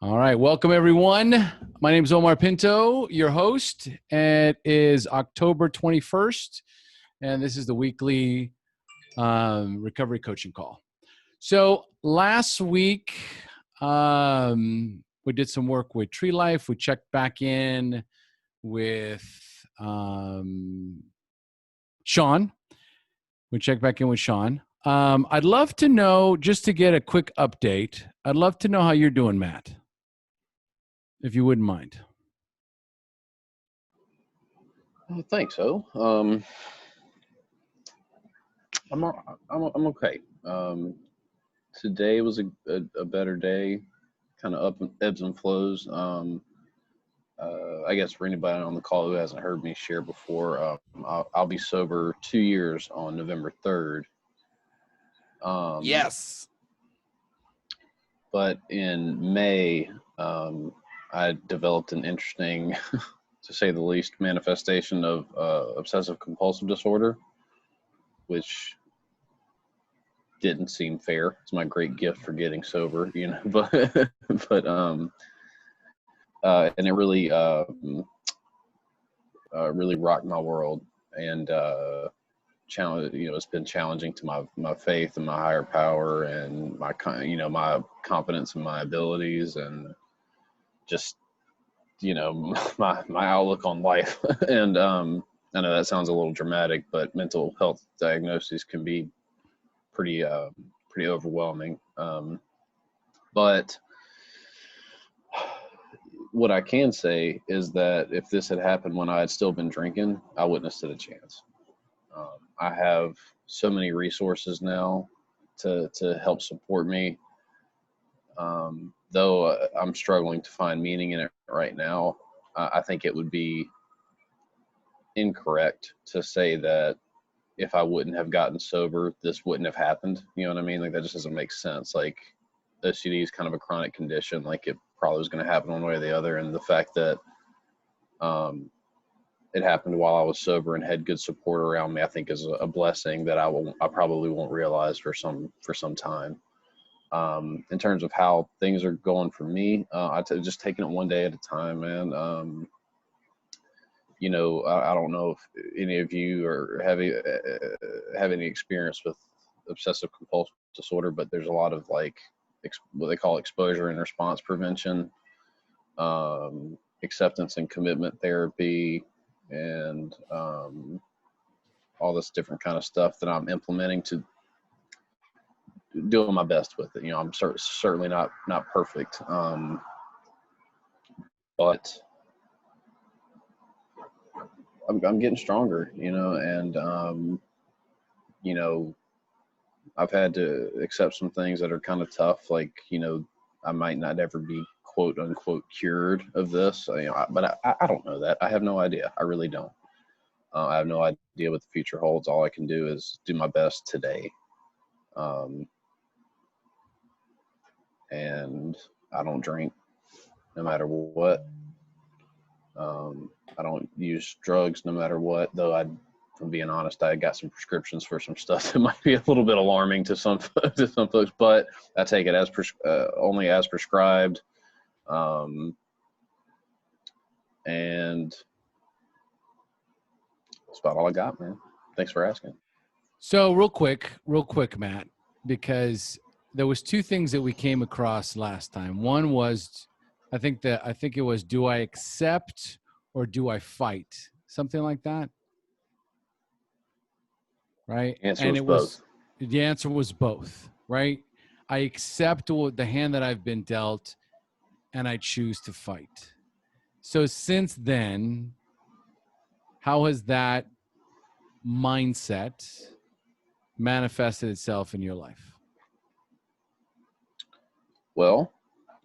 All right. Welcome, everyone. My name is Omar Pinto, your host. It is October 21st, and this is the weekly recovery coaching call. So last week, we did some work with Tree Life. We checked back in with Sean. We checked back in with Sean. I'd love to know, just to get a quick update, I'd love to know how you're doing, Matt, if you wouldn't mind. I think so. I'm okay. Today was a better day, kind of ebbs and flows. I guess for anybody on the call who hasn't heard me share before, I'll be sober 2 years on November 3rd. Yes. But in May, I developed an interesting, to say the least, manifestation of obsessive compulsive disorder, which didn't seem fair. It's my great gift for getting sober, but and it really really rocked my world, and challenge. It's been challenging to my faith and my higher power, and my my confidence in my abilities, and just my outlook on life. And I know that sounds a little dramatic, but mental health diagnoses can be pretty overwhelming. But what I can say is that if this had happened when I had still been drinking, I wouldn't have stood a chance. I have so many resources now to help support me. Though I'm struggling to find meaning in it right now, I think it would be incorrect to say that if I wouldn't have gotten sober, this wouldn't have happened. You know what I mean? Like, that just doesn't make sense. Like, OCD is kind of a chronic condition. Like, it probably was going to happen one way or the other. And the fact that it happened while I was sober and had good support around me, I think is a blessing that I probably won't realize for some time. In terms of how things are going for me, just taking it one day at a time, man. I don't know if any of you are have any experience with obsessive compulsive disorder, but there's a lot of what they call exposure and response prevention, acceptance and commitment therapy, and all this different kind of stuff that I'm implementing to doing my best with it. I'm certainly not perfect, but I'm getting stronger, and I've had to accept some things that are kind of tough, like I might not ever be quote unquote cured of this, but I don't know that. I have no idea. I really don't. I have no idea what the future holds. All I can do is do my best today. And I don't drink no matter what. I don't use drugs no matter what, though if I'm being honest, I got some prescriptions for some stuff that might be a little bit alarming to some folks, but I take it as only as prescribed. And that's about all I got, man. Thanks for asking. So real quick, Matt, because there was two things that we came across last time. One was, I think it was, do I accept or do I fight? Something like that. Right? The answer was both, right? I accept the hand that I've been dealt, and I choose to fight. So since then, how has that mindset manifested itself in your life? Well,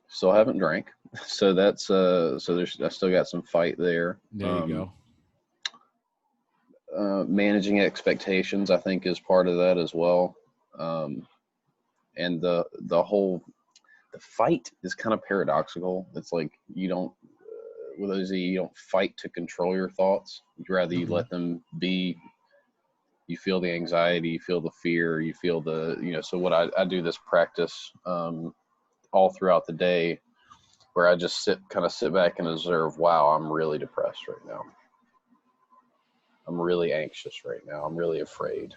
still haven't drank, so that's I still got some fight there. There you go. Managing expectations, I think, is part of that as well. And the fight is kind of paradoxical. It's like you don't fight to control your thoughts. You'd rather you let them be. You feel the anxiety, you feel the fear, you feel so what I do this practice all throughout the day where I just kind of sit back and observe, wow, I'm really depressed right now. I'm really anxious right now. I'm really afraid.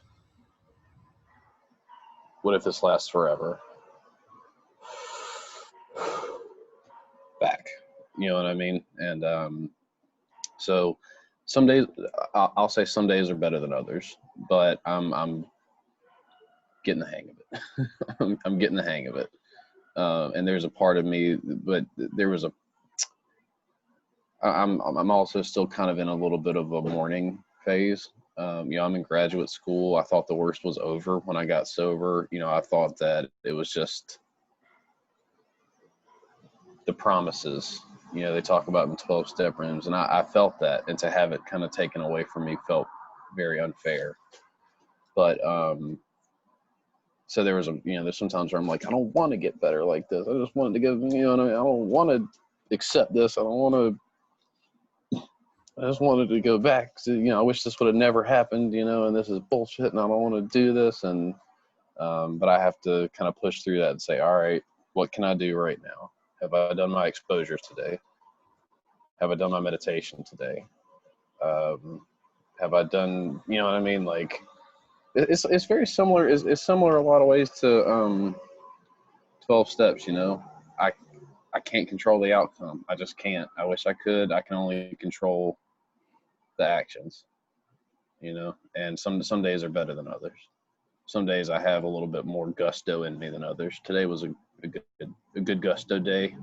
What if this lasts forever? Back. You know what I mean? And so some days, I'll say some days are better than others, but I'm getting the hang of it. I'm getting the hang of it. And there's a part of me, but there was I'm also still kind of in a little bit of a mourning phase. I'm in graduate school. I thought the worst was over when I got sober. I thought that it was just the promises, they talk about in 12-step rooms. And I felt that. And to have it kind of taken away from me felt very unfair. But so there was there's sometimes where I'm like, I don't want to get better like this. I just wanted to go, I don't want to accept this. I just wanted to go back to, I wish this would have never happened, and this is bullshit and I don't want to do this. And, but I have to kind of push through that and say, all right, what can I do right now? Have I done my exposures today? Have I done my meditation today? Have I done, you know what I mean? Like it's very similar. It's similar in a lot of ways to, 12 steps, I can't control the outcome. I just can't. I wish I could. I can only control the actions, and some days are better than others. Some days I have a little bit more gusto in me than others. Today was a good gusto day.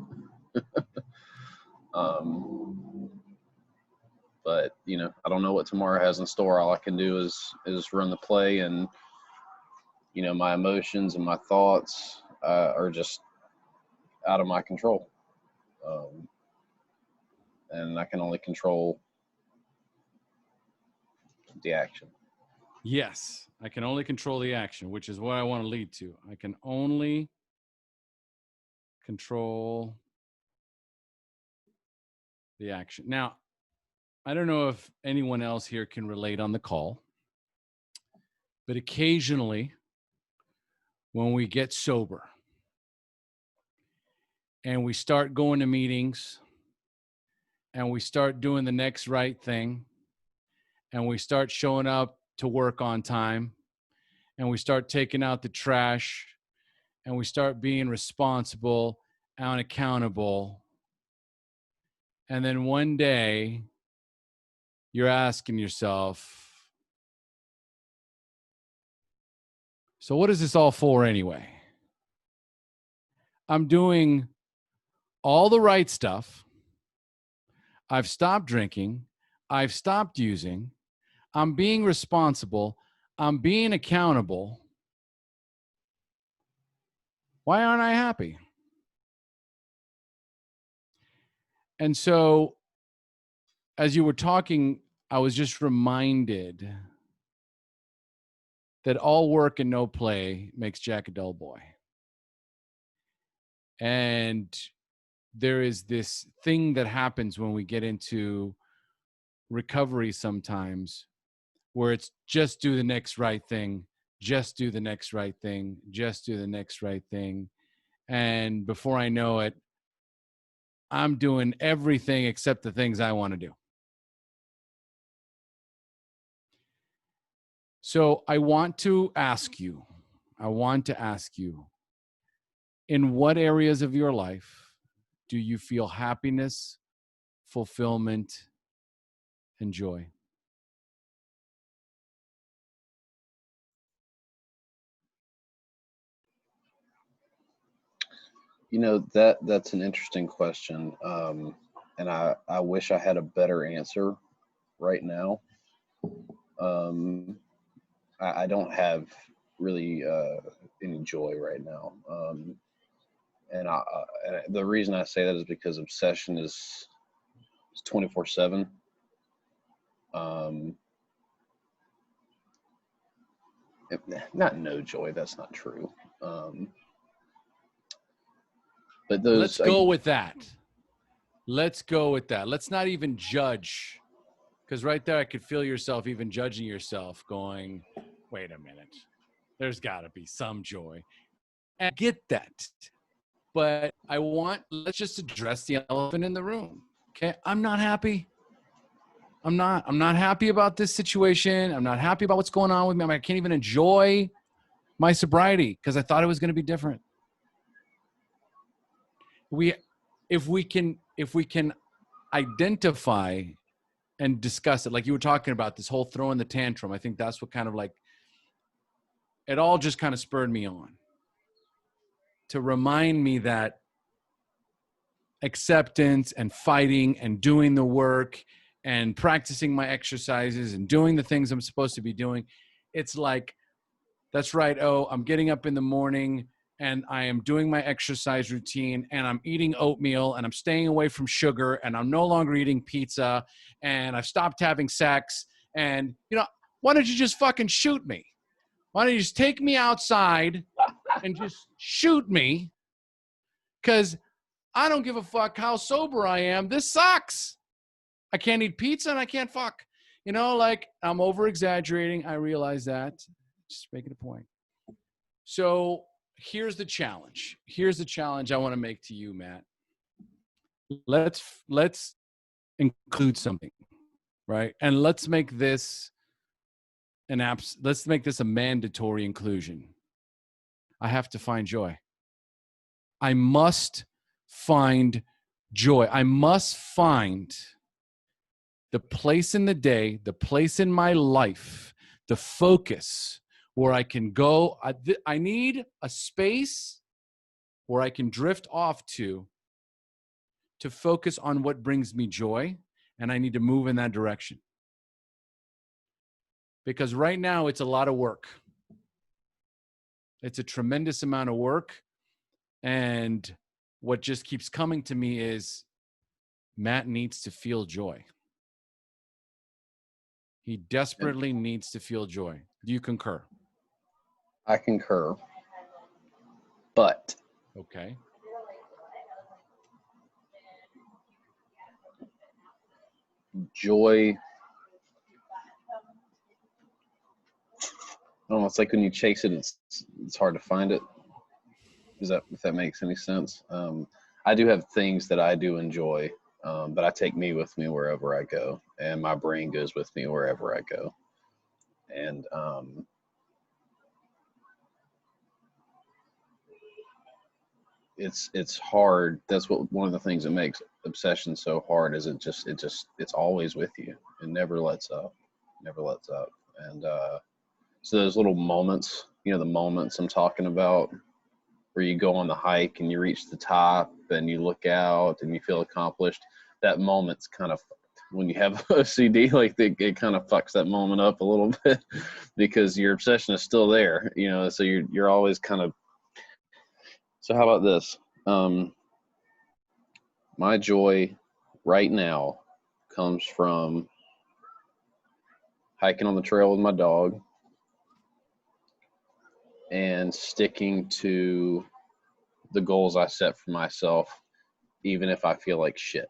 But I don't know what tomorrow has in store. All I can do is run the play, and my emotions and my thoughts are just out of my control, and I can only control the action. Yes, I can only control the action, which is what I want to lead to. I can only control the action. Now, I don't know if anyone else here can relate on the call, but occasionally when we get sober and we start going to meetings and we start doing the next right thing and we start showing up to work on time and we start taking out the trash and we start being responsible and accountable. And then one day you're asking yourself, so what is this all for anyway? I'm doing all the right stuff. I've stopped drinking. I've stopped using. I'm being responsible. I'm being accountable. Why aren't I happy? And so, as you were talking, I was just reminded that all work and no play makes Jack a dull boy. And there is this thing that happens when we get into recovery sometimes where it's just do the next right thing, just do the next right thing, just do the next right thing. And before I know it, I'm doing everything except the things I want to do. So I want to ask you, in what areas of your life do you feel happiness, fulfillment, and joy? That's an interesting question. And I wish I had a better answer right now. I don't have really any joy right now. And the reason I say that is because obsession is 24/7. Not no joy. That's not true. But Let's go with that. Let's not even judge, because right there I could feel yourself even judging yourself, going, wait a minute, there's got to be some joy. And I get that. But let's just address the elephant in the room. Okay. I'm not happy. I'm not happy about this situation. I'm not happy about what's going on with me. I can't even enjoy my sobriety because I thought it was going to be different. If we can identify and discuss it, like you were talking about, this whole throwing the tantrum, I think that's what kind of like, it all just kind of spurred me on to remind me that acceptance and fighting and doing the work and practicing my exercises and doing the things I'm supposed to be doing. It's like, that's right. Oh, I'm getting up in the morning and I am doing my exercise routine and I'm eating oatmeal and I'm staying away from sugar and I'm no longer eating pizza and I've stopped having sex. And, why don't you just fucking shoot me? Why don't you just take me outside and just shoot me? Because I don't give a fuck how sober I am. This sucks. I can't eat pizza and I can't fuck. Like, I'm over exaggerating. I realize that. Just making a point. So here's the challenge. Here's the challenge I want to make to you, Matt. Let's include something, right? And let's make this let's make this a mandatory inclusion. I have to find joy. I must find joy. I must find the place in the day, the place in my life, the focus where I can go. I need a space where I can drift off to focus on what brings me joy, and I need to move in that direction. Because right now it's a lot of work. It's a tremendous amount of work. And what just keeps coming to me is Matt needs to feel joy. He desperately needs to feel joy. Do you concur? I concur. But. Okay. Joy. I don't know. It's like when you chase it, it's hard to find it. If that makes any sense? I do have things that I do enjoy, but I take me with me wherever I go, and my brain goes with me wherever I go. And it's hard. That's one of the things that makes obsession so hard. Is it's always with you. It never lets up. And so those little moments, the moments I'm talking about, where you go on the hike and you reach the top and you look out and you feel accomplished. That moment's kind of, when you have OCD, like it kind of fucks that moment up a little bit because your obsession is still there, so you're always kind of. So how about this? My joy right now comes from hiking on the trail with my dog and sticking to the goals I set for myself, even if I feel like shit.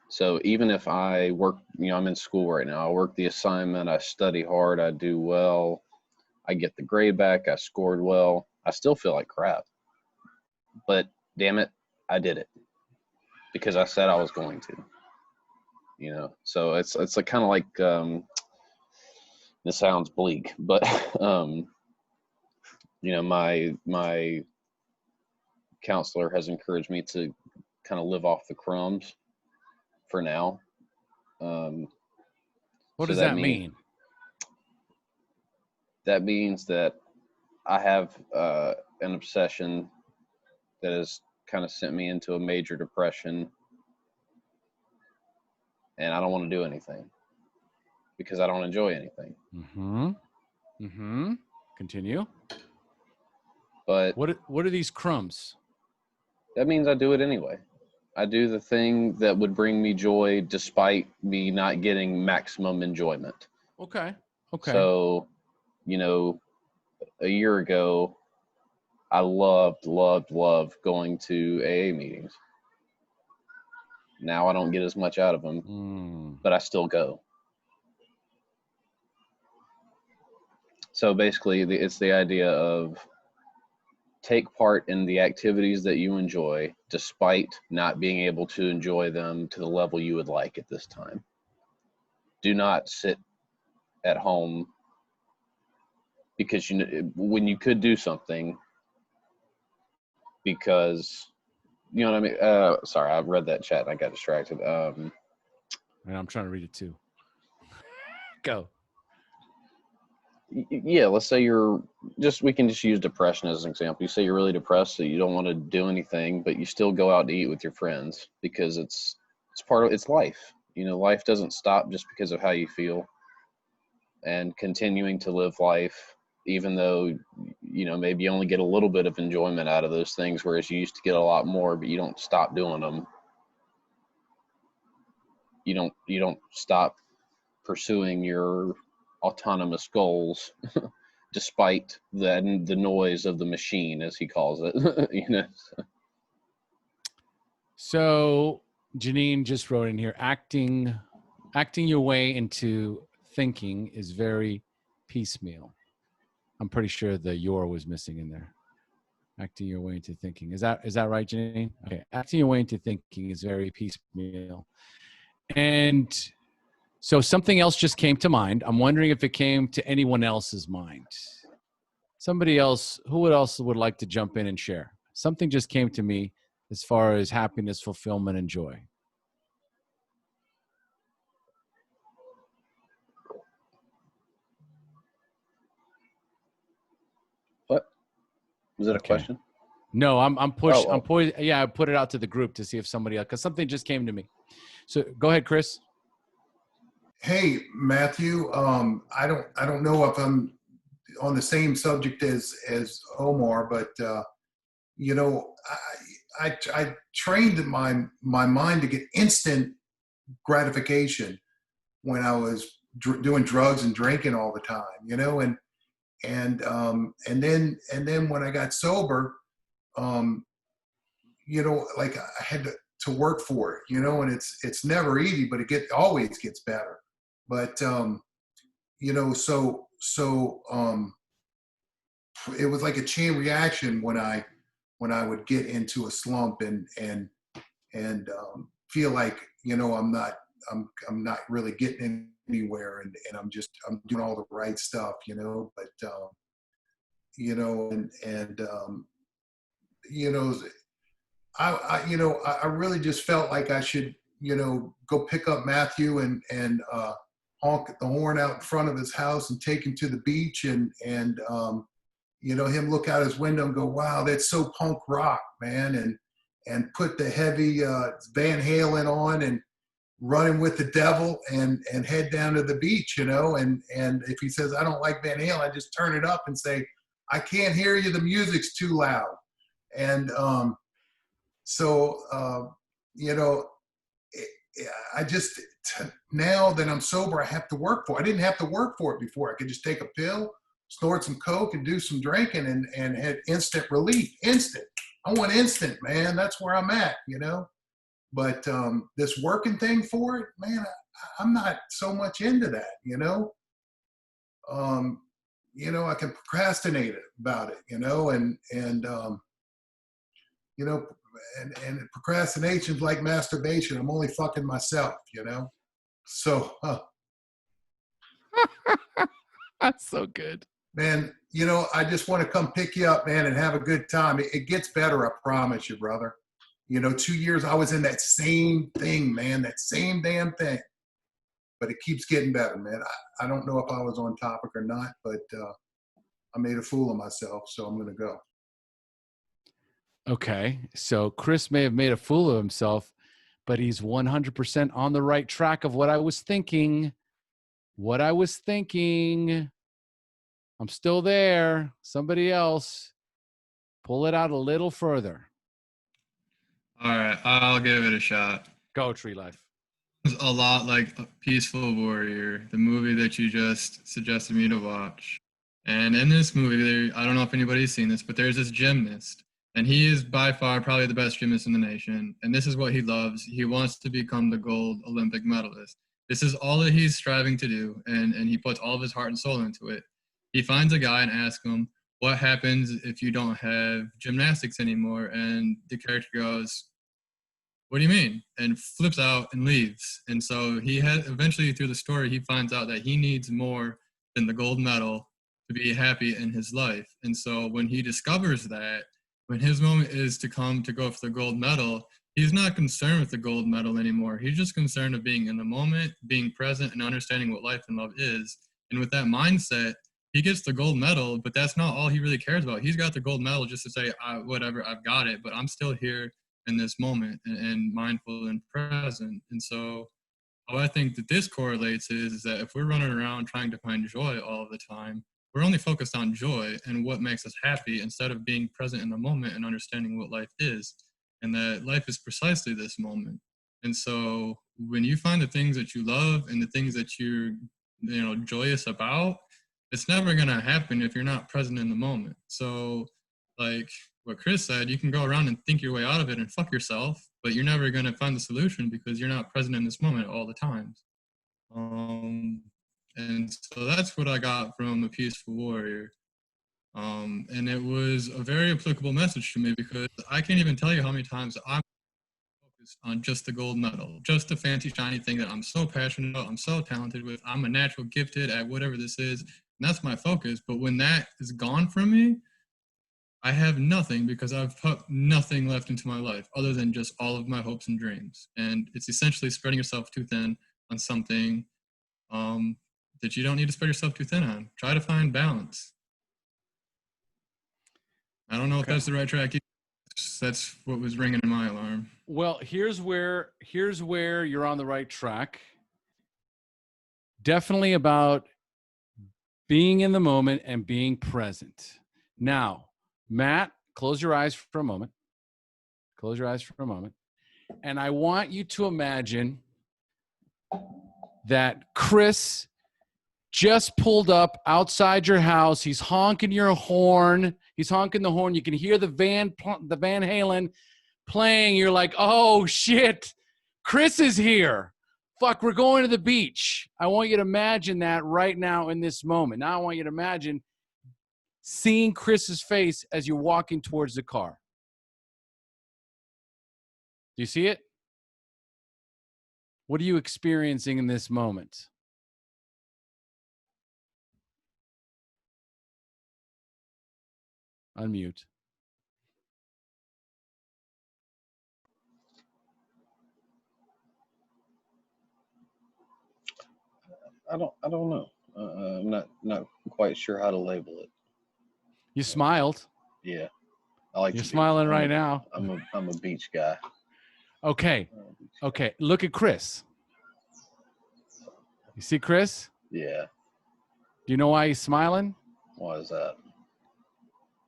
So even if I work, I'm in school right now, I work the assignment, I study hard, I do well, I get the grade back, I scored well, I still feel like crap. But damn it, I did it because I said I was going to. So it's like kind of like, this sounds bleak, but my counselor has encouraged me to kind of live off the crumbs for now. What does that mean? That means that I have an obsession that has kind of sent me into a major depression, and I don't want to do anything because I don't enjoy anything. Continue. But what are these crumbs? That means I do it anyway. I do the thing that would bring me joy despite me not getting maximum enjoyment. Okay. So, a year ago, I loved going to AA meetings. Now I don't get as much out of them, but I still go. So basically, it's the idea of take part in the activities that you enjoy, despite not being able to enjoy them to the level you would like at this time. Do not sit at home because when you could do something, because you know what I mean. Sorry, I read that chat and I got distracted. And I'm trying to read it too. Go. Yeah, let's say we can just use depression as an example. You say you're really depressed, so you don't want to do anything, but you still go out to eat with your friends because it's part of it's life. Life doesn't stop just because of how you feel. And continuing to live life, even though maybe you only get a little bit of enjoyment out of those things, whereas you used to get a lot more, but you don't stop doing them. You don't stop pursuing your autonomous goals despite the noise of the machine, as he calls it. So Janine just wrote in here, acting your way into thinking is very piecemeal. I'm pretty sure the "your" was missing in there. Acting your way into thinking. Is that right, Janine? Okay. Acting your way into thinking is very piecemeal. And so something else just came to mind. I'm wondering if it came to anyone else's mind. Somebody else, who else would like to jump in and share? Something just came to me as far as happiness, fulfillment, and joy. What? Was it a question? No, I'm push. Oh. I put it out to the group to see if somebody else, because something just came to me. So go ahead, Chris. Hey, Matthew. I don't know if I'm on the same subject as Omar, but I trained my mind to get instant gratification when I was doing drugs and drinking all the time, and then when I got sober, like I had to work for it, and it's never easy, but it always gets better. But it was like a chain reaction when I would get into a slump and feel like I'm not really getting anywhere, and I'm doing all the right stuff, but I really just felt like I should go pick up Matthew and honk the horn out in front of his house and take him to the beach and him look out his window and go, wow, that's so punk rock, man. And put the heavy Van Halen on and running with the devil and head down to the beach, and if he says, I don't like Van Halen, I just turn it up and say, I can't hear you. The music's too loud. And I just, now that I'm sober, I have to work for it. I didn't have to work for it before. I could just take a pill, snort some coke, and do some drinking and had instant relief. Instant. I want instant, man. That's where I'm at, But this working thing for it, man, I'm not so much into that, I can procrastinate about it, and procrastination's like masturbation. I'm only fucking myself, So that's so good, man. I just want to come pick you up, man, and have a good time. It gets better, I promise you, brother. 2 years I was in that same thing, man, that same damn thing. But it keeps getting better, man. I don't know if I was on topic or not, but I made a fool of myself, so I'm going to go. Okay, so Chris may have made a fool of himself, but he's 100% on the right track of what I was thinking. I'm still there. Somebody else. Pull it out a little further. All right, I'll give it a shot. Go, Tree Life. It's a lot like Peaceful Warrior, the movie that you just suggested me to watch. And in this movie, I don't know if anybody's seen this, but there's this gymnast. And he is by far probably the best gymnast in the nation. And this is what he loves. He wants to become the gold Olympic medalist. This is all that he's striving to do. And he puts all of his heart and soul into it. He finds a guy and asks him, what happens if you don't have gymnastics anymore? And the character goes, what do you mean? And flips out and leaves. And so he has, eventually through the story, he finds out that he needs more than the gold medal to be happy in his life. And so when he discovers that, when his moment is to come to go for the gold medal, he's not concerned with the gold medal anymore. He's just concerned of being in the moment, being present, and understanding what life and love is. And with that mindset, he gets the gold medal, but that's not all he really cares about. He's got the gold medal just to say, whatever, I've got it, but I'm still here in this moment and mindful and present. And so how I think that this correlates is that if we're running around trying to find joy all the time, we're only focused on joy and what makes us happy instead of being present in the moment and understanding what life is, and that life is precisely this moment. And so when you find the things that you love and the things that you're joyous about, it's never going to happen if you're not present in the moment. So like what Chris said, you can go around and think your way out of it and fuck yourself, but you're never going to find the solution because you're not present in this moment all the time. And so that's what I got from A Peaceful Warrior. And it was a very applicable message to me because I can't even tell you how many times I'm focused on just the gold medal, just the fancy shiny thing that I'm so passionate about, I'm so talented with, I'm a natural gifted at whatever this is, and that's my focus. But when that is gone from me, I have nothing because I've put nothing left into my life other than just all of my hopes and dreams. And it's essentially spreading yourself too thin on something that you don't need to spread yourself too thin on. Try to find balance. I don't know if that's the right track. That's what was ringing in my alarm. Well, here's where you're on the right track. Definitely about being in the moment and being present. Now, Matt, close your eyes for a moment. Close your eyes for a moment. And I want you to imagine that Chris just pulled up outside your house. He's honking your horn. He's honking the horn. You can hear the Van Halen playing. You're like, oh, shit, Chris is here. Fuck, we're going to the beach. I want you to imagine that right now in this moment. Now I want you to imagine seeing Chris's face as you're walking towards the car. Do you see it? What are you experiencing in this moment? Unmute. I don't know. I'm not quite sure how to label it. You smiled. Yeah, I like. You're smiling right now. I'm a beach guy. Okay. Okay. Look at Chris. You see Chris? Yeah. Do you know why he's smiling? Why is that?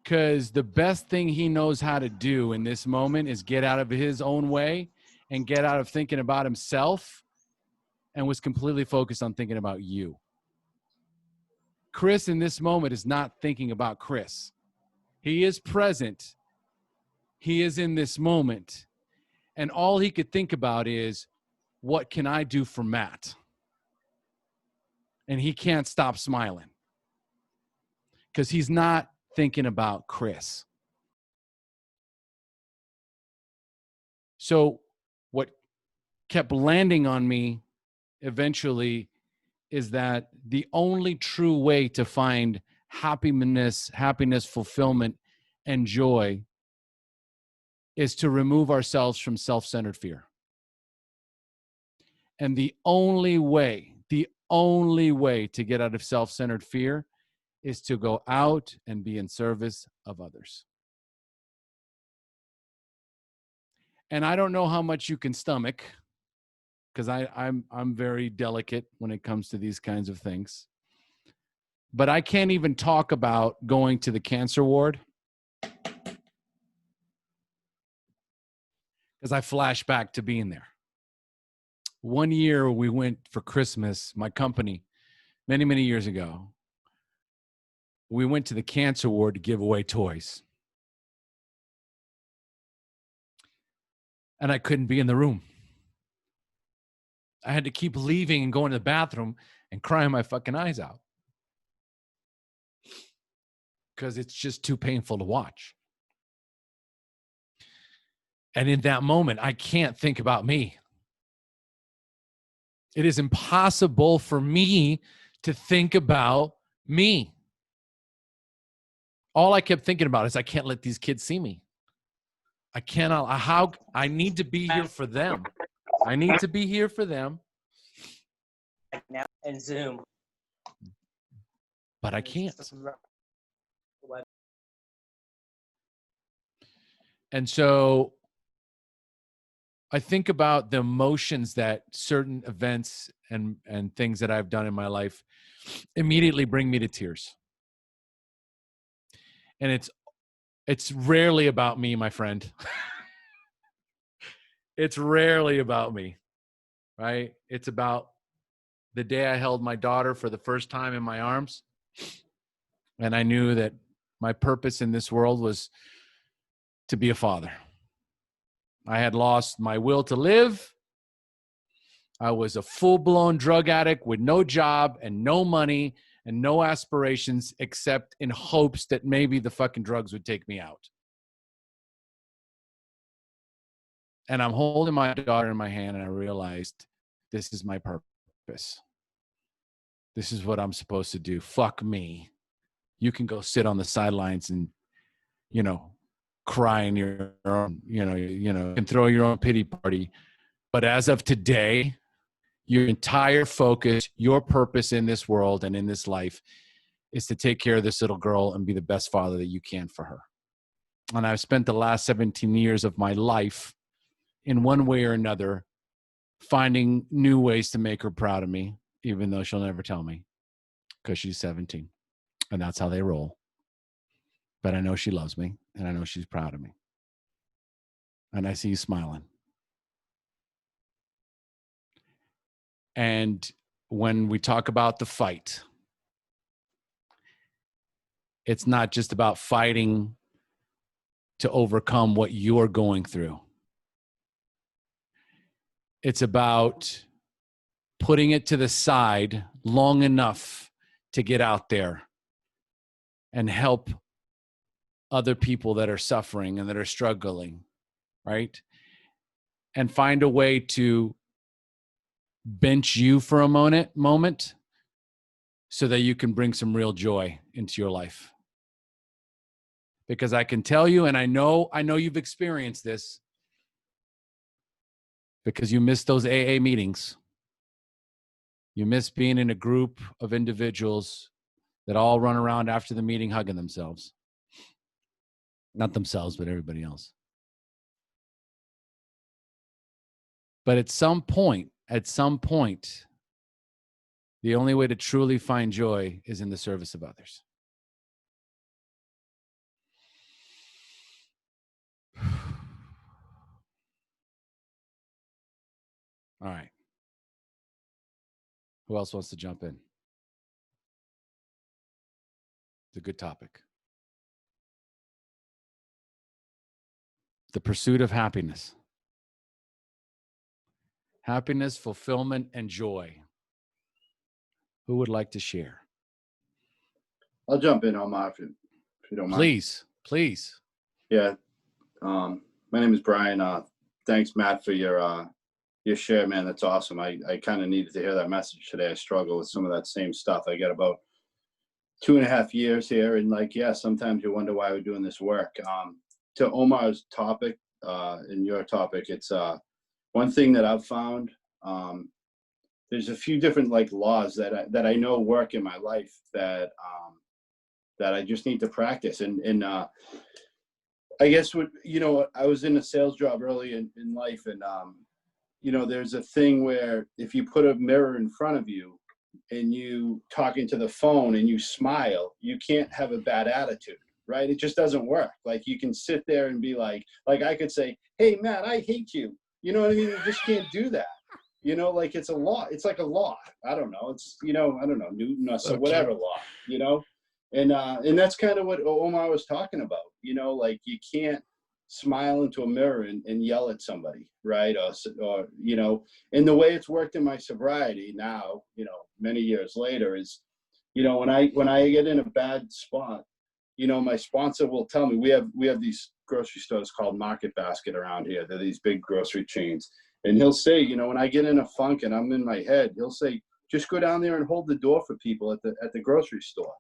Because the best thing he knows how to do in this moment is get out of his own way and get out of thinking about himself, and was completely focused on thinking about you. Chris in this moment is not thinking about Chris. He is present. He is in this moment. And all he could think about is, what can I do for Matt? And he can't stop smiling because he's not thinking about Chris. So what kept landing on me eventually is that the only true way to find happiness, fulfillment, and joy is to remove ourselves from self-centered fear. And the only way to get out of self-centered fear is to go out and be in service of others. And I don't know how much you can stomach, because I'm very delicate when it comes to these kinds of things. But I can't even talk about going to the cancer ward because I flash back to being there. One year we went for Christmas, my company, many, many years ago. We went to the cancer ward to give away toys. And I couldn't be in the room. I had to keep leaving and going to the bathroom and crying my fucking eyes out. because it's just too painful to watch. And in that moment, I can't think about me. It is impossible for me to think about me. All I kept thinking about is I can't let these kids see me. I cannot, I need to be here for them. I need to be here for them. Now and Zoom. But I can't. And so I think about the emotions that certain events and things that I've done in my life immediately bring me to tears. And it's rarely about me, my friend. It's rarely about me, right? It's about the day I held my daughter for the first time in my arms. And I knew that my purpose in this world was to be a father. I had lost my will to live. I was a full-blown drug addict with no job and no money and no aspirations except in hopes that maybe the fucking drugs would take me out. And I'm holding my daughter in my hand and I realized this is my purpose. This is what I'm supposed to do. Fuck me. You can go sit on the sidelines and, cry in your own, and throw your own pity party. But as of today, your entire focus, your purpose in this world and in this life is to take care of this little girl and be the best father that you can for her. And I've spent the last 17 years of my life in one way or another finding new ways to make her proud of me, even though she'll never tell me because she's 17. And that's how they roll. But I know she loves me and I know she's proud of me. And I see you smiling. And when we talk about the fight, it's not just about fighting to overcome what you're going through. It's about putting it to the side long enough to get out there and help other people that are suffering and that are struggling, right? And find a way to bench you for a moment so that you can bring some real joy into your life. Because I can tell you, and I know you've experienced this, because you miss those AA meetings. You miss being in a group of individuals that all run around after the meeting hugging themselves. Not themselves, but everybody else. But at some point, the only way to truly find joy is in the service of others. All right. Who else wants to jump in? It's a good topic. The pursuit of happiness. Happiness, fulfillment, and joy. Who would like to share? I'll jump in, Omar, if you don't mind. Please. Yeah. My name is Brian. Thanks, Matt, for your share, man. That's awesome. I kind of needed to hear that message today. I struggle with some of that same stuff. I got about 2.5 years here, and sometimes you wonder why we're doing this work. To Omar's topic, and your topic, it's one thing that I've found. There's a few different laws that I know work in my life that I just need to practice. And I guess I was in a sales job early in life, and there's a thing where if you put a mirror in front of you and you talk into the phone and you smile, you can't have a bad attitude, right? It just doesn't work. You can sit there and be like I could say, "Hey, Matt, I hate you." You know what I mean? You just can't do that. It's a law. It's like a law. I don't know. It's, I don't know, Newton or so, whatever law, and that's kind of what Omar was talking about, you can't smile into a mirror and yell at somebody, right? Or and the way it's worked in my sobriety now, many years later is, when I get in a bad spot, my sponsor will tell me, we have these grocery stores called Market Basket around here. They're these big grocery chains. And he'll say, when I get in a funk and I'm in my head, he'll say, just go down there and hold the door for people at the grocery store.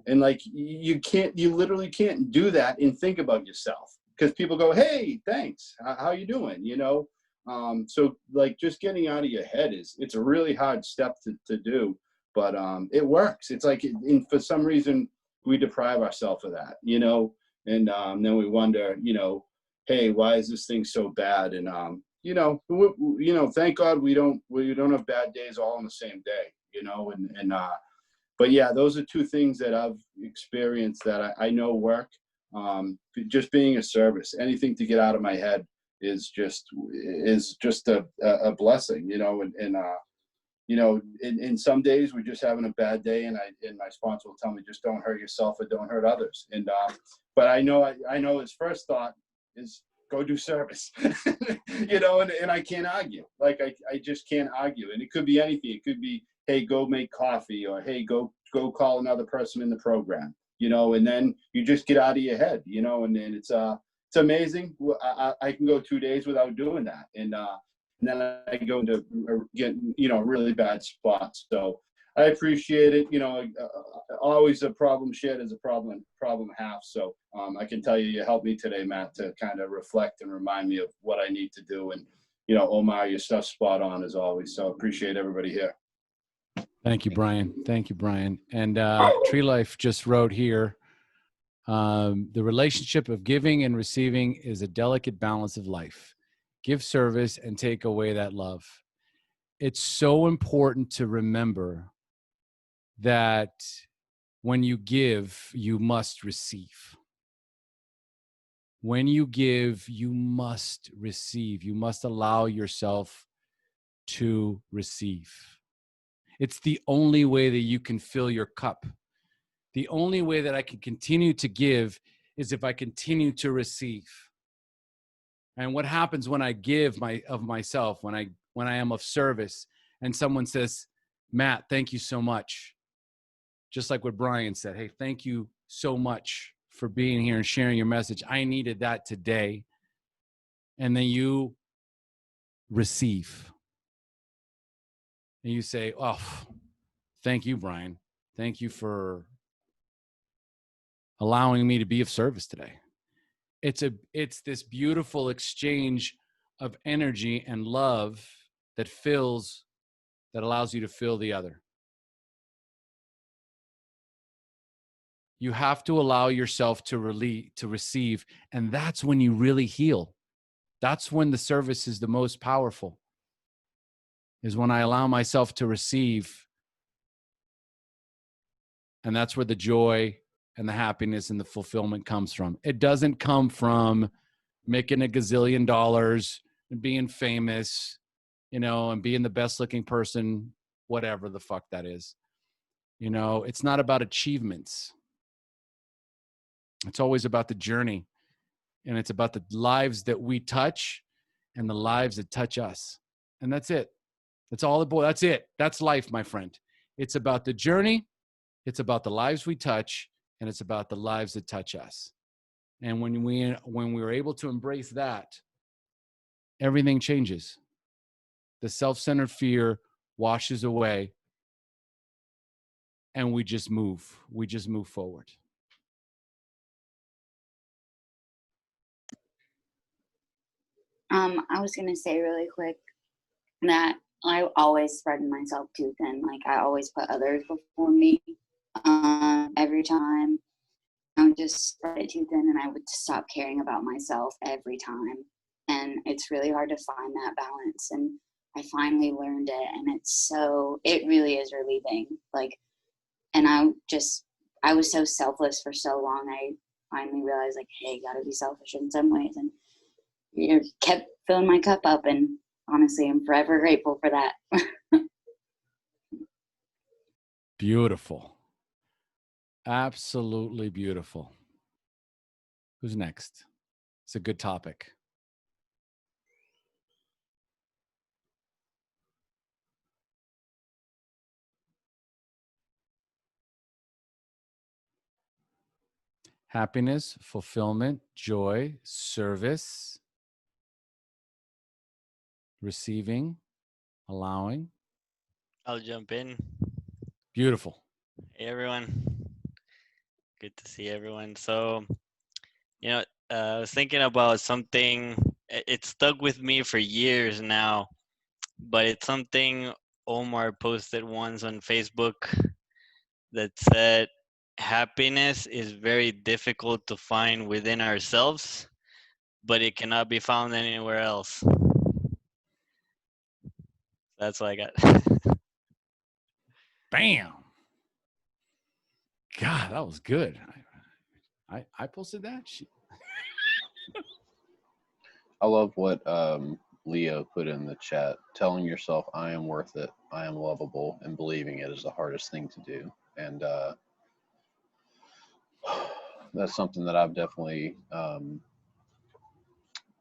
And like, you literally can't do that and think about yourself, because people go, hey, thanks. How you doing? So like, just getting out of your head it's a really hard step to do, but it works. It's like, for some reason we deprive ourselves of that, and then we wonder, hey, why is this thing so bad? And thank God we don't have bad days all on the same day, but yeah, those are two things that I've experienced that I know work. Just being a service, anything to get out of my head is just a blessing, in some days we're just having a bad day, and my sponsor will tell me, just don't hurt yourself or don't hurt others. And but I know his first thought is, go do service, and I can't argue. Like, I just can't argue. And it could be anything. It could be, hey, go make coffee, or hey, go call another person in the program, and then you just get out of your head, and then it's amazing. I can go 2 days without doing that. And then I go into really bad spots. So I appreciate it. Always a problem shared is a problem half. So I can tell you helped me today, Matt, to kind of reflect and remind me of what I need to do. And, Omar, your stuff's spot on as always. So appreciate everybody here. Thank you, Brian. Thank you, Brian. And Tree Life just wrote here, the relationship of giving and receiving is a delicate balance of life. Give service and take away that love. It's so important to remember that when you give, you must receive. When you give, you must receive. You must allow yourself to receive. It's the only way that you can fill your cup. The only way that I can continue to give is if I continue to receive. And what happens when I give of myself, when I am of service, and someone says, Matt, thank you so much. Just like what Brian said, hey, thank you so much for being here and sharing your message. I needed that today. And then you receive. And you say, oh, thank you, Brian. Thank you for allowing me to be of service today. It's this beautiful exchange of energy and love that allows you to fill the other. You have to allow yourself to receive, and that's when you really heal. That's when the service is the most powerful, is when I allow myself to receive. And that's where the joy and the happiness and the fulfillment comes from. It doesn't come from making a gazillion dollars and being famous, and being the best looking person, whatever the fuck that is. It's not about achievements. It's always about the journey, and it's about the lives that we touch and the lives that touch us. And that's it. That's all that's it. That's life, my friend. It's about the journey. It's about the lives we touch, and it's about the lives that touch us. And when we're able to embrace that, everything changes. The self-centered fear washes away, and we just move. We just move forward. I was going to say really quick that I always spread myself too thin. Like, I always put others before me. Every time I would just spread it too thin, and I would stop caring about myself every time. And it's really hard to find that balance. And I finally learned it, and it really is relieving. Like, and I was so selfless for so long. I finally realized, like, hey, you gotta be selfish in some ways. And kept filling my cup up, and honestly, I'm forever grateful for that. Beautiful. Absolutely beautiful. Who's next? It's a good topic. Happiness, fulfillment, joy, service, receiving, allowing. I'll jump in. Beautiful. Hey, everyone. Good to see everyone. So, I was thinking about something. It stuck with me for years now, but it's something Omar posted once on Facebook that said, happiness is very difficult to find within ourselves, but it cannot be found anywhere else. That's what I got. Bam. God, that was good. I posted that. I love what Leo put in the chat. Telling yourself, I am worth it, I am lovable, and believing it is the hardest thing to do. And that's something that I've definitely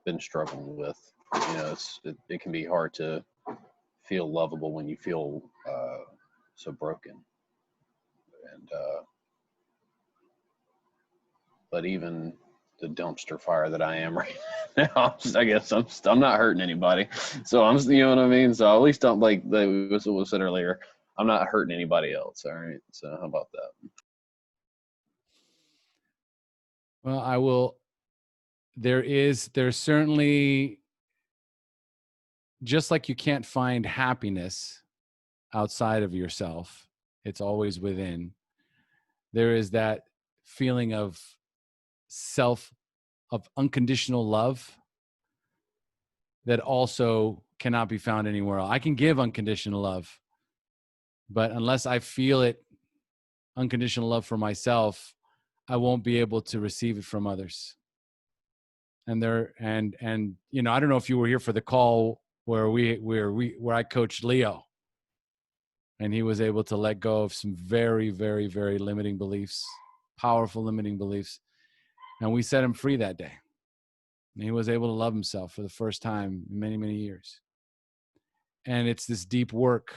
been struggling with. You know, it can be hard to feel lovable when you feel so broken. And but even the dumpster fire that I am right now, I guess I'm not hurting anybody. So I'm, you know what I mean? So at least I'm like what was said earlier, I'm not hurting anybody else. All right. So how about that? Well, I will. There's certainly, just like you can't find happiness outside of yourself, it's always within. There is that feeling of unconditional love that also cannot be found anywhere else. I can give unconditional love, but unless I feel it, unconditional love for myself, I won't be able to receive it from others. And I don't know if you were here for the call where I coached Leo, and he was able to let go of some very, very, very limiting beliefs, powerful limiting beliefs, and we set him free that day. And he was able to love himself for the first time in many, many years. And it's this deep work.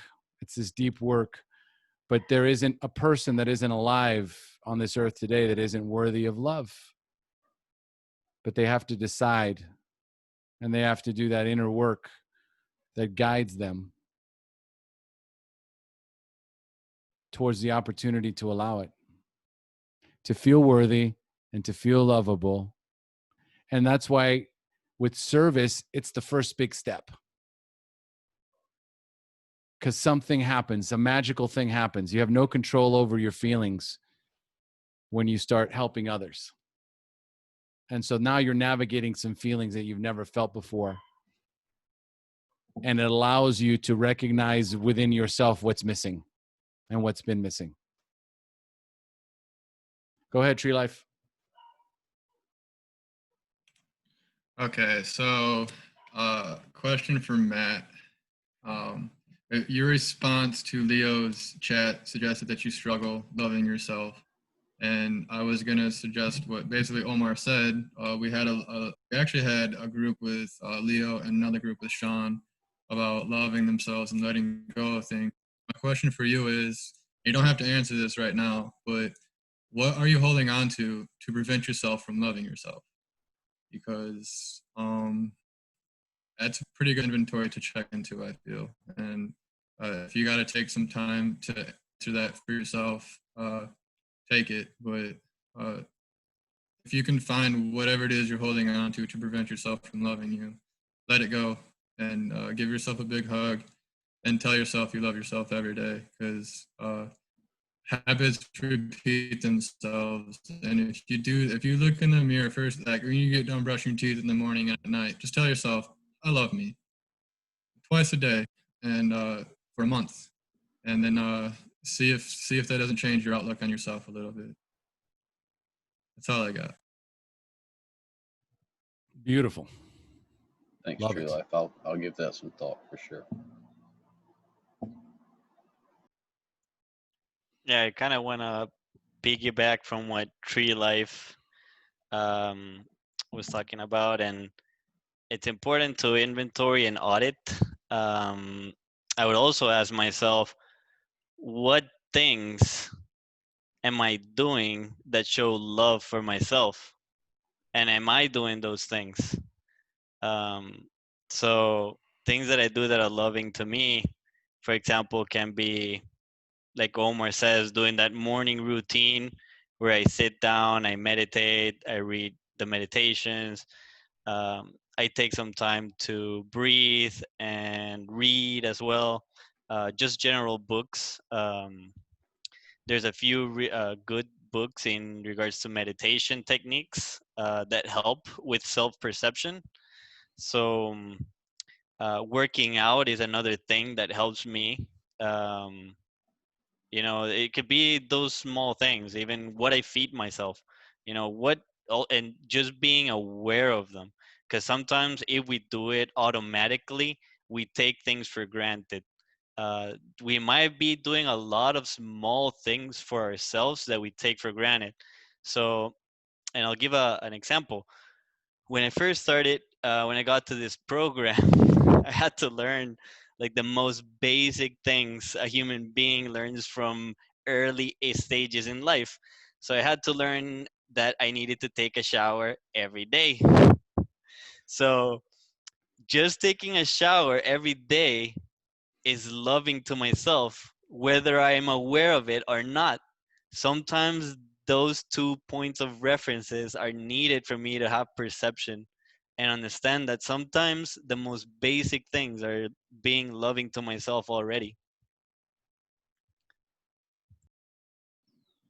But there isn't a person that isn't alive on this earth today that isn't worthy of love. But they have to decide, and they have to do that inner work that guides them towards the opportunity to allow it, to feel worthy and to feel lovable. And that's why with service, it's the first big step. Because something happens, a magical thing happens. You have no control over your feelings when you start helping others. And so now you're navigating some feelings that you've never felt before. And it allows you to recognize within yourself what's missing and what's been missing. Go ahead, Tree Life. Okay, so question for Matt. Your response to Leo's chat suggested that you struggle loving yourself. And I was going to suggest what basically Omar said. We actually had a group with Leo and another group with Sean about loving themselves and letting go of things. My question for you is, you don't have to answer this right now, but what are you holding on to prevent yourself from loving yourself? Because that's a pretty good inventory to check into, I feel. And if you got to take some time to answer that for yourself, take it. But if you can find whatever it is you're holding on to prevent yourself from loving you, let it go and give yourself a big hug and tell yourself you love yourself every day, because habits repeat themselves. And if you look in the mirror first, like when you get done brushing your teeth in the morning and at night, just tell yourself, I love me, twice a day, and for a month, and then see if that doesn't change your outlook on yourself a little bit. That's all I got. Beautiful. Thanks, Love True it. Life. I'll give that some thought for sure. Yeah, I kind of want to piggyback from what Tree Life was talking about, and it's important to inventory and audit. I would also ask myself, what things am I doing that show love for myself? And am I doing those things? So things that I do that are loving to me, for example, can be, like Omar says, doing that morning routine where I sit down, I meditate, I read the meditations. I take some time to breathe and read as well, just general books. There's a few good books in regards to meditation techniques that help with self-perception. So working out is another thing that helps me. Um, it could be those small things, even what I feed myself, and just being aware of them. Because sometimes if we do it automatically, we take things for granted. We might be doing a lot of small things for ourselves that we take for granted. So, and I'll give an example. When I first started, when I got to this program, I had to learn like the most basic things a human being learns from early stages in life. So I had to learn that I needed to take a shower every day. So just taking a shower every day is loving to myself, whether I am aware of it or not. Sometimes those 2 points of references are needed for me to have perception and understand that sometimes the most basic things are being loving to myself already.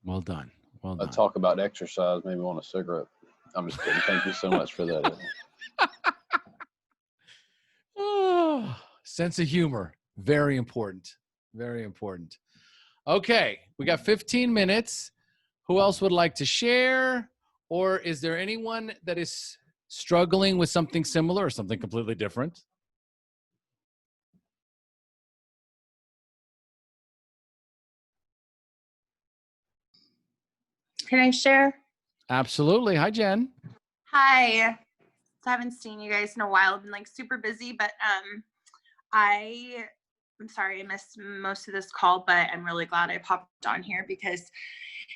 Well done. Well done. Talk about exercise made me want a cigarette. I'm just kidding. Thank you so much for that. Oh, sense of humor. Very important. Very important. Okay, we got 15 minutes. Who else would like to share? Or is there anyone that is struggling with something similar or something completely different? Can I share? Absolutely. Hi, Jen. Hi. I haven't seen you guys in a while. I've been like super busy, but I'm sorry I missed most of this call, but I'm really glad I popped on here because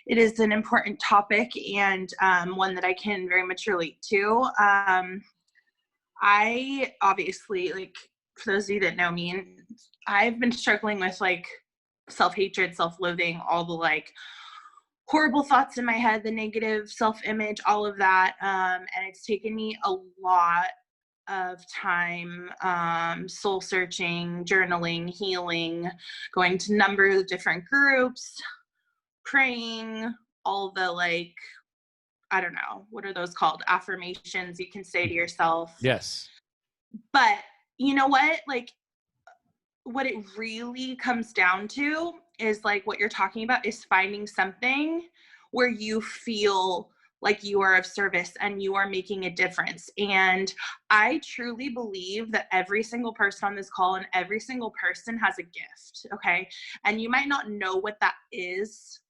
it is an important topic and one that I can very much relate to. I obviously, like, for those of you that know me, I've been struggling with like self-hatred, self-loathing, all the like horrible thoughts in my head, the negative self-image, all of that. And it's taken me a lot of time, soul searching, journaling, healing, going to a number of different groups, praying, all the like, I don't know, what are those called? Affirmations you can say to yourself. Yes. But you know what? Like, what it really comes down to is like what you're talking about is finding something where you feel like you are of service and you are making a difference. And I truly believe that every single person on this call and every single person has a gift, okay? And you might not know what that is,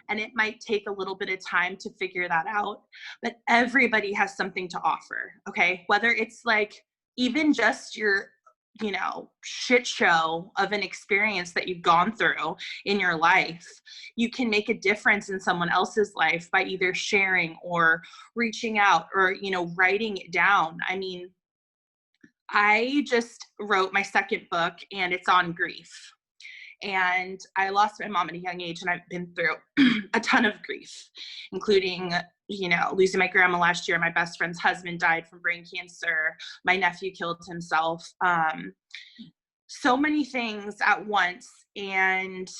and it might take a little bit of time to figure that out, but everybody has something to offer, okay? Whether it's like even just your shit show of an experience that you've gone through in your life, you can make a difference in someone else's life by either sharing or reaching out or, writing it down. I mean, I just wrote my second book and it's on grief. And I lost my mom at a young age, and I've been through a ton of grief, including, losing my grandma last year. My best friend's husband died from brain cancer. My nephew killed himself. So many things at once. And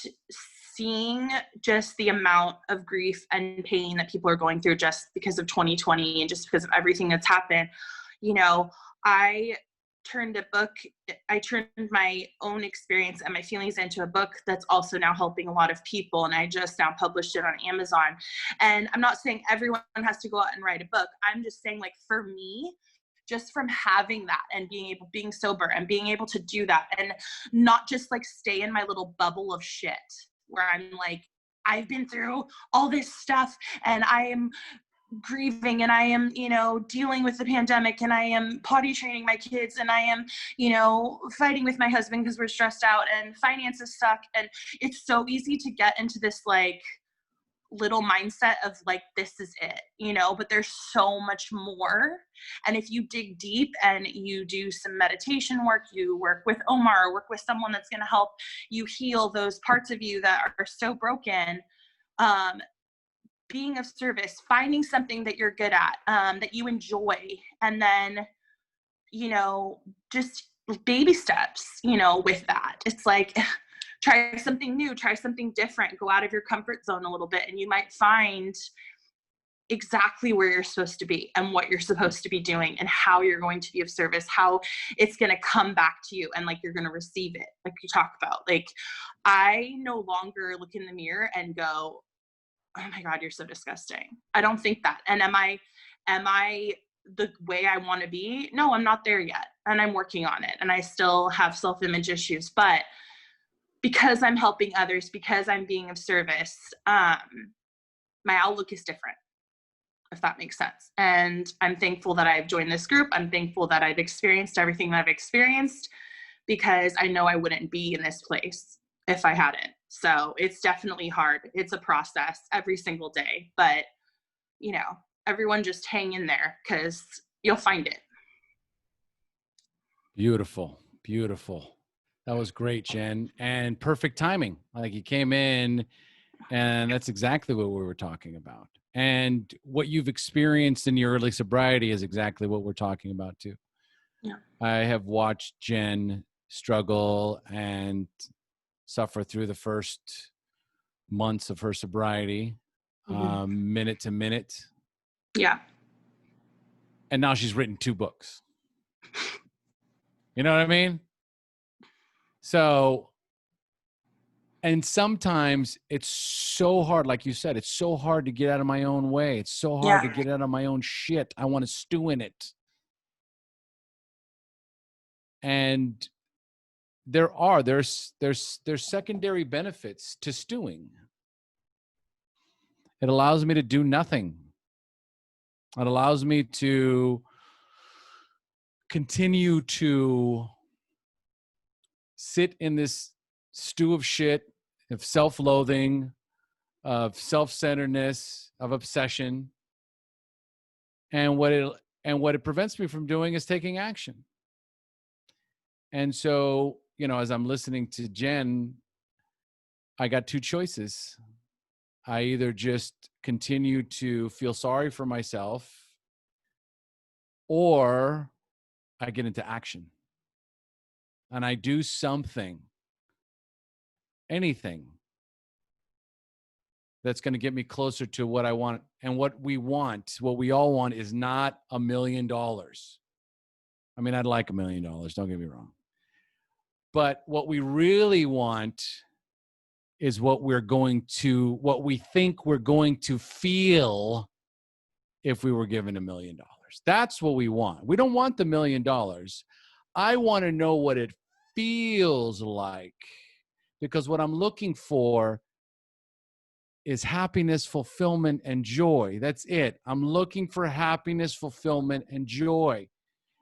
seeing just the amount of grief and pain that people are going through just because of 2020 and just because of everything that's happened, I turned my own experience and my feelings into a book that's also now helping a lot of people. And I just now published it on Amazon. And I'm not saying everyone has to go out and write a book. I'm just saying, like, for me, just from having that and being sober and being able to do that and not just like stay in my little bubble of shit where I'm like, I've been through all this stuff and I am grieving and I am, dealing with the pandemic and I am potty training my kids and I am, fighting with my husband because we're stressed out and finances suck. And it's so easy to get into this like little mindset of like, this is it, you know, but there's so much more. And if you dig deep and you do some meditation work, you work with Omar, work with someone that's going to help you heal those parts of you that are so broken, being of service, finding something that you're good at, that you enjoy, and then, you know, just baby steps, you know, with that. It's like, try something new, try something different, go out of your comfort zone a little bit, and you might find exactly where you're supposed to be and what you're supposed to be doing and how you're going to be of service, how it's going to come back to you and like you're going to receive it, like you talk about. Like, I no longer look in the mirror and go, oh my God, you're so disgusting. I don't think that. And am I the way I want to be? No, I'm not there yet. And I'm working on it. And I still have self-image issues, but because I'm helping others, because I'm being of service, my outlook is different, if that makes sense. And I'm thankful that I've joined this group. I'm thankful that I've experienced everything that I've experienced, because I know I wouldn't be in this place if I hadn't. So it's definitely hard. It's a process every single day, but you know, everyone just hang in there because you'll find it. Beautiful. Beautiful. That was great, Jen. And perfect timing. Like, you came in and that's exactly what we were talking about. And what you've experienced in your early sobriety is exactly what we're talking about too. Yeah. I have watched Jen struggle and suffer through the first months of her sobriety, minute to minute. Yeah. And now she's written 2 books. You know what I mean? So, and sometimes it's so hard, like you said, it's so hard to get out of my own way. It's so hard to get out of my own shit. I want to stew in it. And there's secondary benefits to stewing. It allows me to do nothing. It allows me to continue to sit in this stew of shit, of self-loathing, of self-centeredness, of obsession. And what it prevents me from doing is taking action. And so, you know, as I'm listening to Jen, I got 2 choices. I either just continue to feel sorry for myself, or I get into action and I do something, anything that's going to get me closer to what I want. And what we all want is not $1 million. I mean, I'd like $1 million, don't get me wrong. But what we really want is what we think we're going to feel if we were given $1 million. That's what we want. We don't want the $1 million. I want to know what it feels like, because what I'm looking for is happiness, fulfillment, and joy. That's it. I'm looking for happiness, fulfillment, and joy.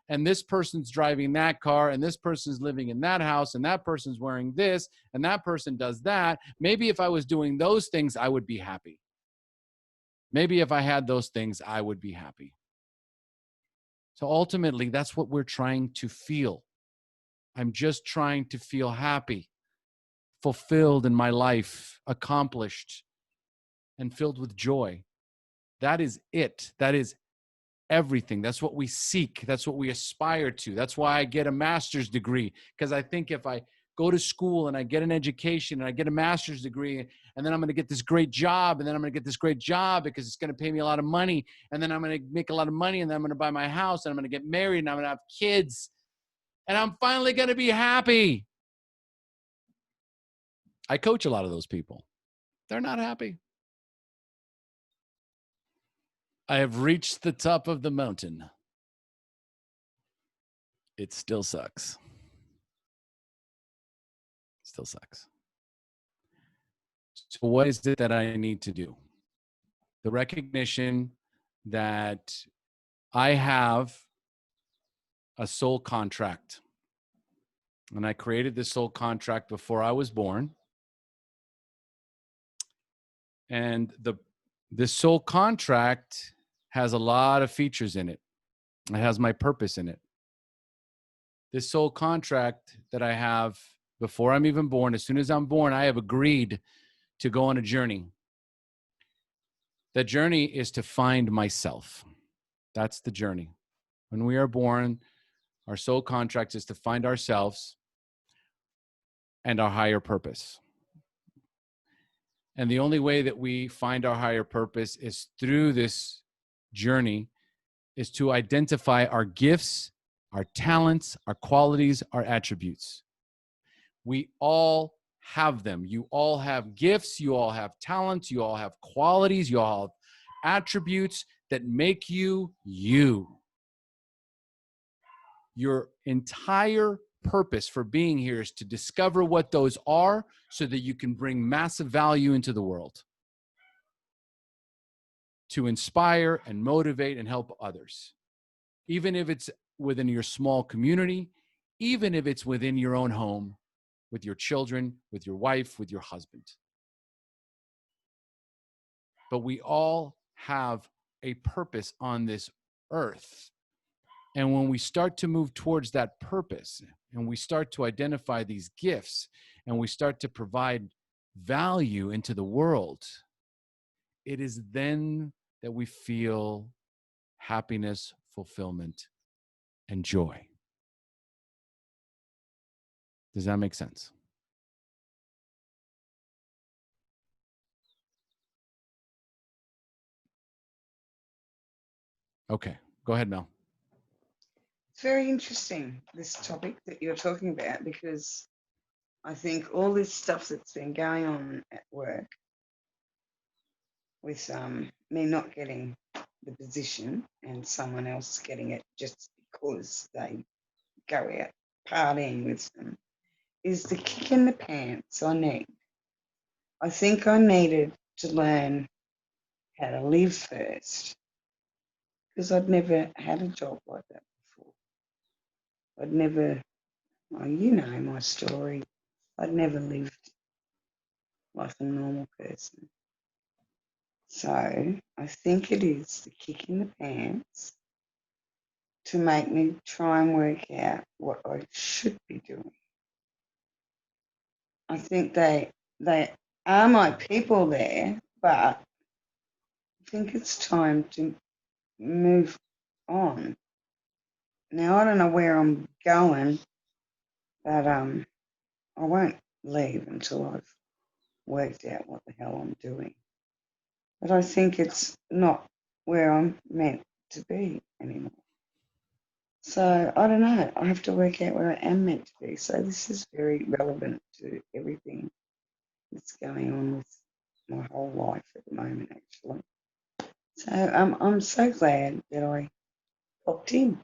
And this person's driving that car, and this person's living in that house, and that person's wearing this, and that person does that. Maybe if I was doing those things, I would be happy. Maybe if I had those things, I would be happy. So ultimately, that's what we're trying to feel. I'm just trying to feel happy, fulfilled in my life, accomplished, and filled with joy. That is it. That is everything. That's what we seek. That's what we aspire to. That's why I get a master's degree, because I think if I go to school and I get an education and I get a master's degree, and then I'm going to get this great job, and then I'm going to get this great job because it's going to pay me a lot of money, and then I'm going to make a lot of money, and then I'm going to buy my house, and I'm going to get married, and I'm going to have kids, and I'm finally going to be happy. I coach a lot of those people. They're not happy. I have reached the top of the mountain. It still sucks. Still sucks. So what is it that I need to do? The recognition that I have a soul contract. And I created this soul contract before I was born. And this soul contract has a lot of features in it. It has my purpose in it. This soul contract that I have before I'm even born, as soon as I'm born, I have agreed to go on a journey. That journey is to find myself. That's the journey. When we are born, our soul contract is to find ourselves and our higher purpose. And the only way that we find our higher purpose is through this journey, is to identify our gifts, our talents, our qualities, our attributes. We all have them. You all have gifts, you all have talents, you all have qualities, you all have attributes that make you you. Your entire purpose for being here is to discover what those are so that you can bring massive value into the world, to inspire and motivate and help others. Even if it's within your small community, even if it's within your own home, with your children, with your wife, with your husband. But we all have a purpose on this earth. And when we start to move towards that purpose, and we start to identify these gifts, and we start to provide value into the world, it is then that we feel happiness, fulfillment, and joy. Does that make sense? Okay, go ahead, Mel. It's very interesting, this topic that you're talking about, because I think all this stuff that's been going on at work with me not getting the position and someone else getting it just because they go out partying with them is the kick in the pants I need. I think I needed to learn how to live first, because I'd never had a job like that before. I'd never, well, you know my story. I'd never lived like a normal person. So I think it is the kick in the pants to make me try and work out what I should be doing. I think they are my people there, but I think it's time to move on. Now I don't know where I'm going, but I won't leave until I've worked out what the hell I'm doing. But I think it's not where I'm meant to be anymore. So I don't know. I have to work out where I am meant to be. So this is very relevant to everything that's going on with my whole life at the moment, actually. So I'm so glad that I popped in.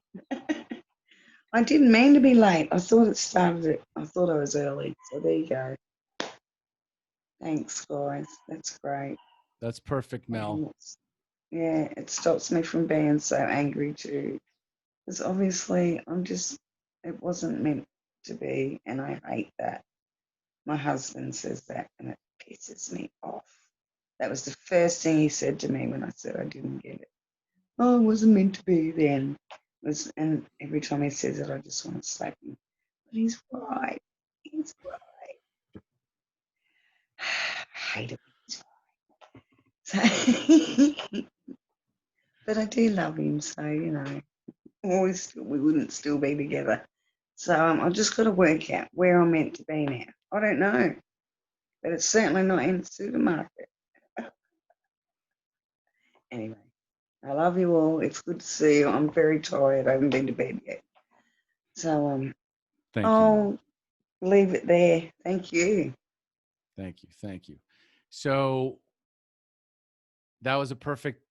I didn't mean to be late. I thought I thought I was early. So there you go. Thanks, guys. That's great. That's perfect, Mel. Yeah, it stops me from being so angry too. Because obviously it wasn't meant to be, and I hate that. My husband says that, and it pisses me off. That was the first thing he said to me when I said I didn't get it. Oh, it wasn't meant to be then. And every time he says it, I just want to slap him. But he's right. He's right. I hate him. So, but I do love him, so, you know, we wouldn't still be together. So I've just got to work out where I'm meant to be now. I don't know, but it's certainly not in the supermarket. Anyway, I love you all. It's good to see you. I'm very tired. I haven't been to bed yet. So I'll leave it there. Thank you. Thank you. Thank you. So that was a perfect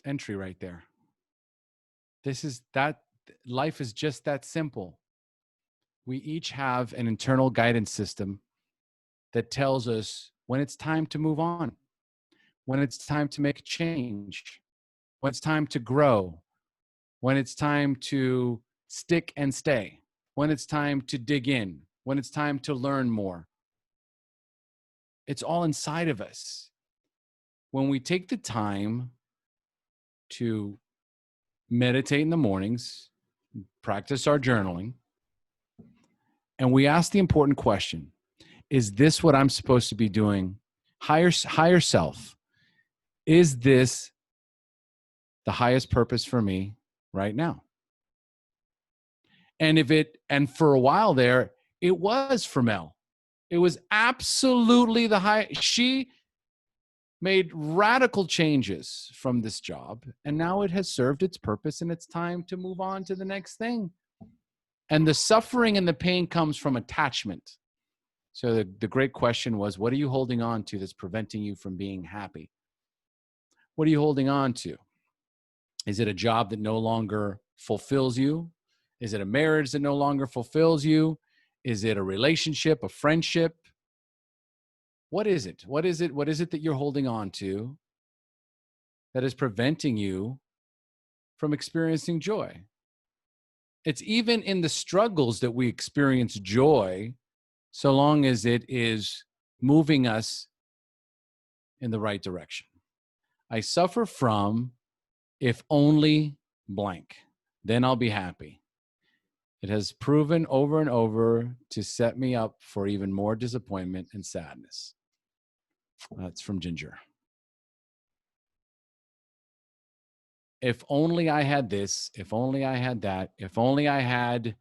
entry right there. Life is just that simple. We each have an internal guidance system that tells us when it's time to move on, when it's time to make a change, when it's time to grow, when it's time to stick and stay, when it's time to dig in, when it's time to learn more. It's all inside of us. when we take the time to meditate in the mornings, practice our journaling, and we ask the important question, is this what I'm supposed to be doing? Higher self. Is this the highest purpose for me right now? And for a while there, it was for Mel. It was absolutely the high. She made radical changes from this job, and now it has served its purpose, and it's time to move on to the next thing. And the suffering and the pain comes from attachment. So the great question was, what are you holding on to that's preventing you from being happy? What are you holding on to? Is it a job that no longer fulfills you? Is it a marriage that no longer fulfills you? Is it a relationship, a friendship? What is it? What is it? What is it that you're holding on to that is preventing you from experiencing joy? It's even in the struggles that we experience joy, so long as it is moving us in the right direction. I suffer from, if only blank, then I'll be happy. It has proven over and over to set me up for even more disappointment and sadness. That's from Ginger. If only I had this, if only I had that, if only I had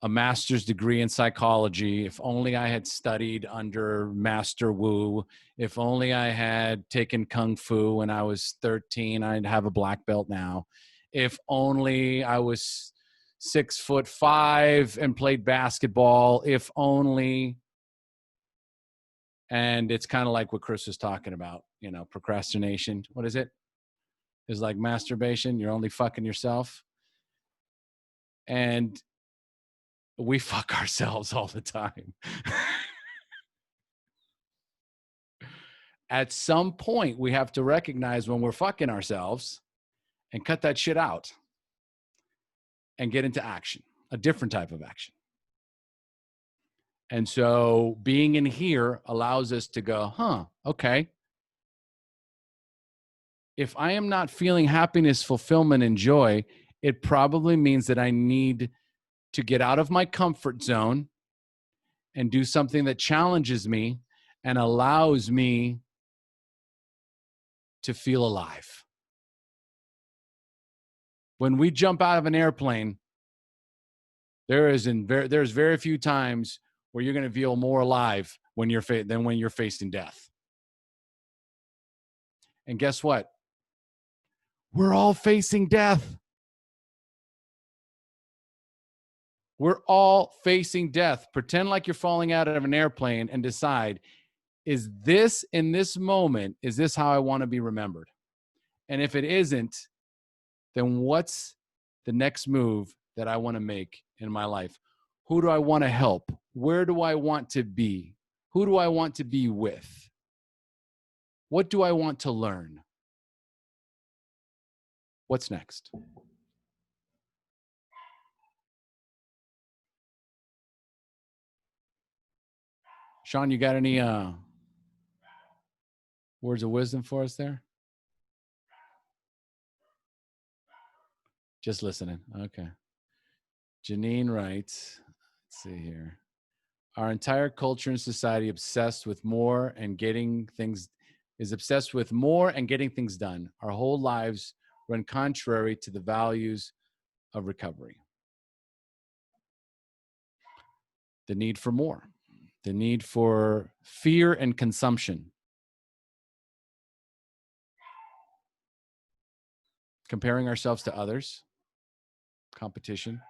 a master's degree in psychology, if only I had studied under Master Wu, if only I had taken Kung Fu when I was 13, I'd have a black belt now. If only I was 6'5" and played basketball, if only. And it's kind of like what Chris was talking about, you know, procrastination. What is it? It's like masturbation. You're only fucking yourself. And we fuck ourselves all the time. At some point, we have to recognize when we're fucking ourselves and cut that shit out and get into action, a different type of action. And so being in here allows us to go, okay. If I am not feeling happiness, fulfillment, and joy, it probably means that I need to get out of my comfort zone and do something that challenges me and allows me to feel alive. When we jump out of an airplane, there's very few times where you're going to feel more alive than when you're facing death. And guess what? We're all facing death. We're all facing death. Pretend like you're falling out of an airplane and decide, is this in this moment, is this how I want to be remembered? And if it isn't, then what's the next move that I want to make in my life? Who do I want to help? Where do I want to be? Who do I want to be with? What do I want to learn? What's next? Sean, you got any words of wisdom for us there? Just listening. Okay. Janine writes, let's see here. Our entire culture and society obsessed with more and getting things done. Our whole lives run contrary to the values of recovery. The need for more. The need for fear and consumption. Comparing ourselves to others. Competition.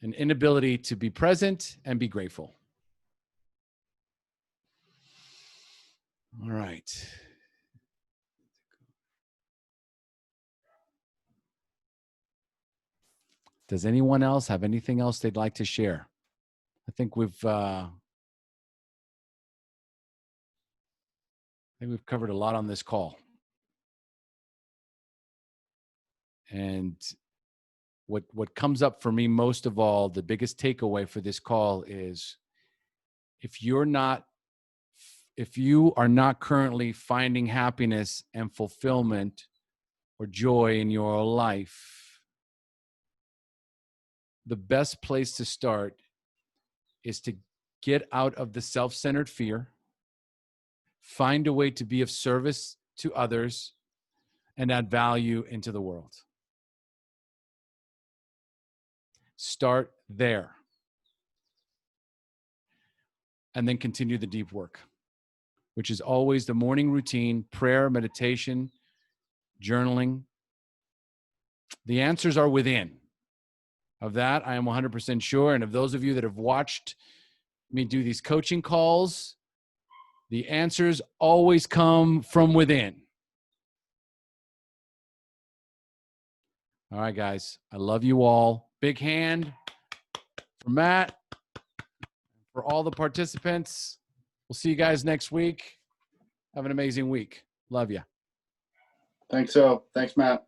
An inability to be present and be grateful. All right. Does anyone else have anything else they'd like to share? I think we've covered a lot on this call. And what comes up for me most of all, the biggest takeaway for this call is, if you're not if you are not currently finding happiness and fulfillment or joy in your life, the best place to start is to get out of the self-centered fear, find a way to be of service to others, and add value into the world. Start there. And then continue the deep work, which is always the morning routine, prayer, meditation, journaling. The answers are within. Of that, I am 100% sure. And of those of you that have watched me do these coaching calls, the answers always come from within. All right, guys. I love you all. Big hand for Matt, for all the participants. We'll see you guys next week. Have an amazing week. Love you. Thanks, so. Thanks, Matt.